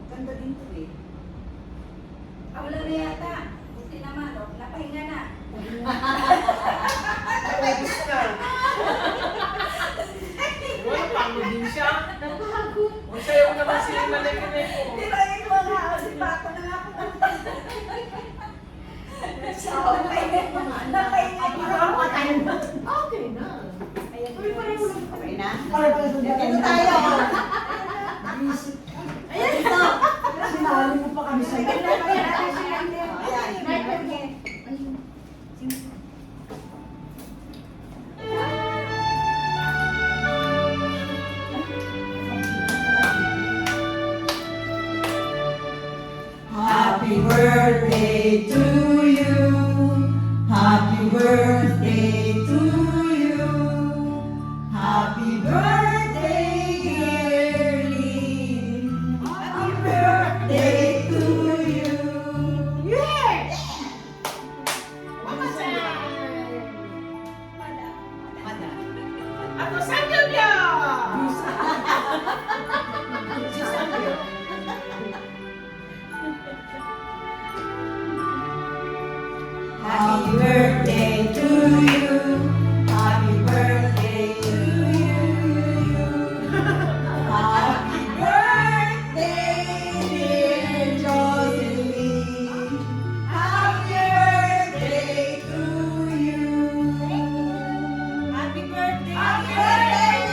Ganda din to eh. Wala na yata. Buti naman, oh. Napahinga na. Tapos ka. Wala, pagod din siya. Napagod. Ang sayaw naman si Malay-Malay ko. Di ba yung mga si Pato na nga po. Napahinga na. Okay na. Ayan. Okay na? Ito tayo. Ayan ito. Sinali mo pa kami sa'yo. Happy birthday to you. Happy birthday to you. Happy birthday, dear Lynn. Happy birthday to you. Yeah! Ako, Sanyo niya! Si Sanyo. Happy birthday to you. Happy birthday to you. Happy birthday, dear Jocelyn. Happy birthday to you. Happy birthday. Happy birthday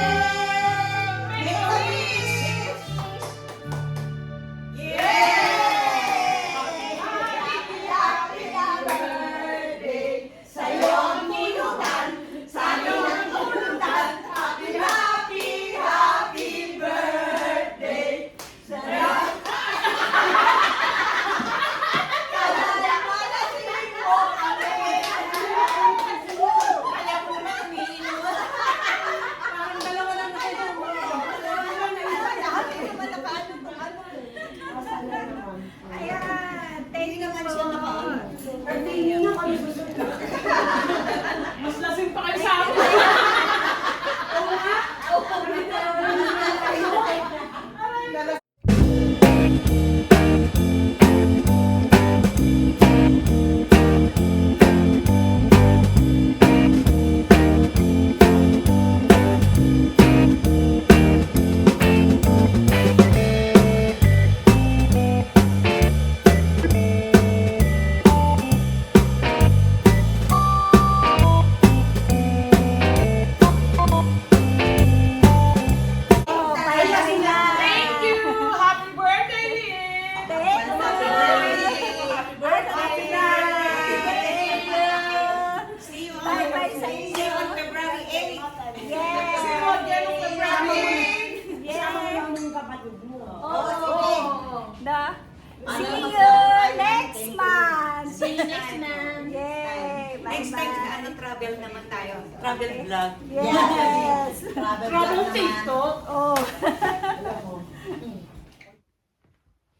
na. Yay! Next time, ano, travel naman tayo. Travel vlog. Yes! Travel TikTok. Oh!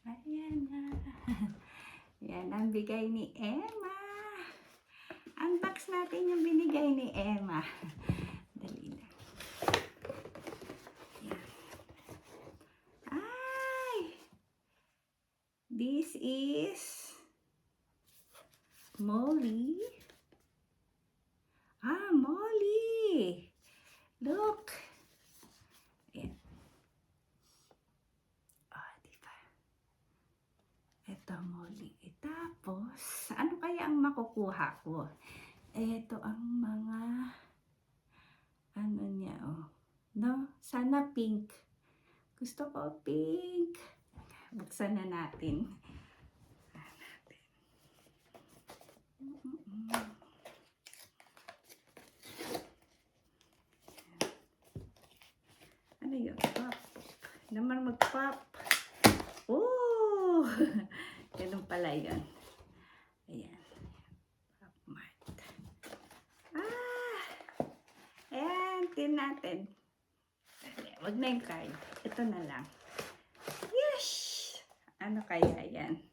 Ayan na. Yan ang bigay ni Emma. Unbox natin yung binigay ni Emma. Dali na. Yan. Ay! This is Molly. Molly! Look! Ayan. Diba? Ito, Molly. Tapos, ano kaya ang makukuha ko? Ito ang mga ano niya, no? Sana pink. Gusto ko pink. Buksan na natin. Ano yun? Pop. Naman mag-pop. Oh! Ganun pala yun. Ayan. Pop mart. Ayan. Tin natin. Wag na yung card. Ito na lang. Yes! Ano kaya yan?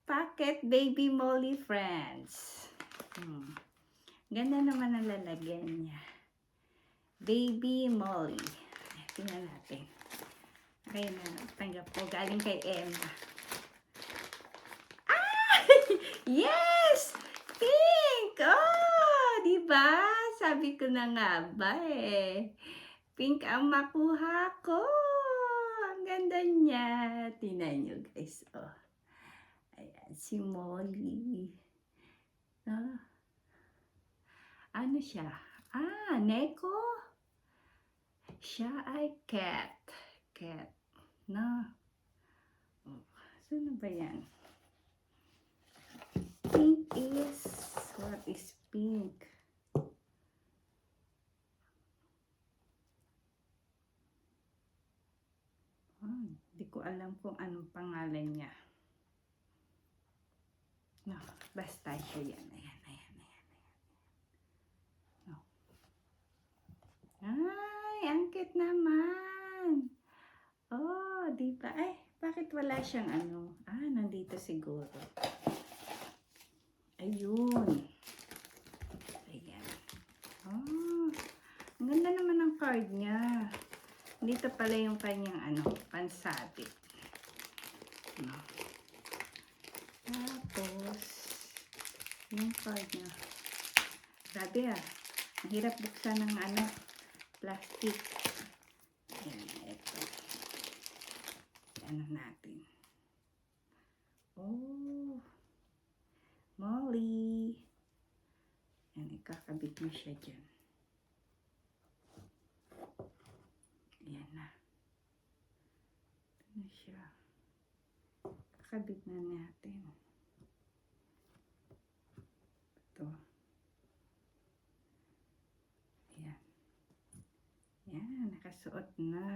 Pocket Baby Molly Friends. Ganda naman ang lalagyan niya. Baby Molly. Tingnan natin. Okay na, tanggap po. Galing kay Emma. Yes! Pink! Oh! Diba? Sabi ko na nga ba eh. Pink ang makuha ko. Ang ganda niya. Tingnan nyo guys. Oh. Ayan, si Molly. Ano siya? Neko? Siya ay cat. Cat. No? Oh, saan ba yan? Pink is, what is pink? Hindi ko alam kung anong pangalan niya. No, basta siya yan. Ayan. No. Ay, ang cute naman. Oh, di ba? Ay, bakit wala siyang ano? Nandito siguro. Ayun. Ayan. Oh, ang ganda naman ng card niya. Dito pala yung kanyang ano, pansabit. No. Tapos, yung card niya. Grabe ang hirap buksan ng ano, plastic. Ayan, ito. Ano natin. Oh, Molly. Yan, ikakabit mo siya dyan. Ayan na. Ito na siya. Kakabit na natin. Ito. Ayan. Ayan, nakasuot na.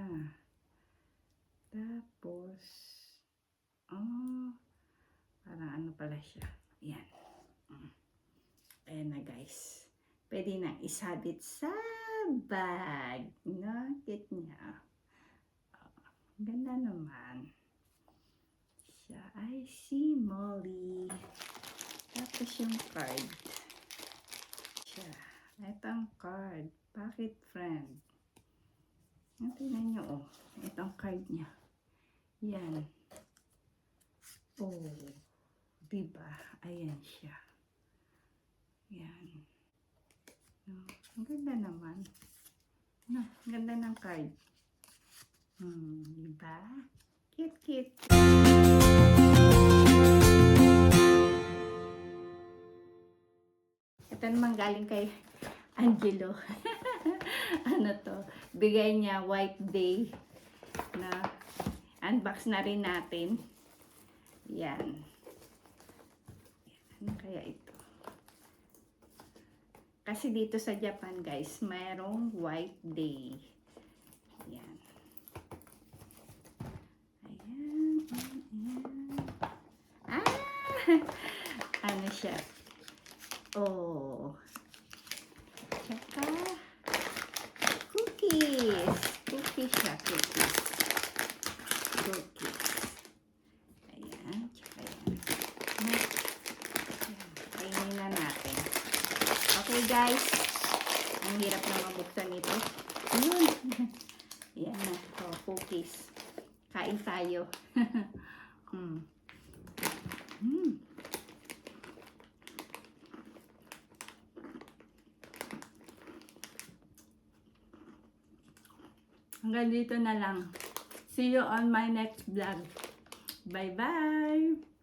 Tapos, parang ano pala siya. Ayan. Ayan na guys. Pwede na isabit sa bag. No? Cute niya. Ganda naman. Siya ay si Molly. Tapos yung card. Siya. Ito ang card. Pocket friend. Tingnan nyo, ito ang card niya. Yan. Oh. Diba? Ayan siya. Yan. No, ang ganda naman. No, ang ganda ng card. Diba? Cute. Ito naman galing kay Angelo. Ano to? Bigay niya White Day na unbox na rin natin. Yan. Ano kaya ito? Kasi dito sa Japan guys, mayroong White Day. Yan. Ayan. chef. Oh. Tsaka, cookies. Cookies siya, cookies. Cookies. Ayan, tsaka yan. Ayan, kainin na natin. Okay guys, ang hirap na mabuksan ito. Yun. Ayan na, cookies. Kain tayo. Hanggang dito na lang. See you on my next vlog. Bye-bye!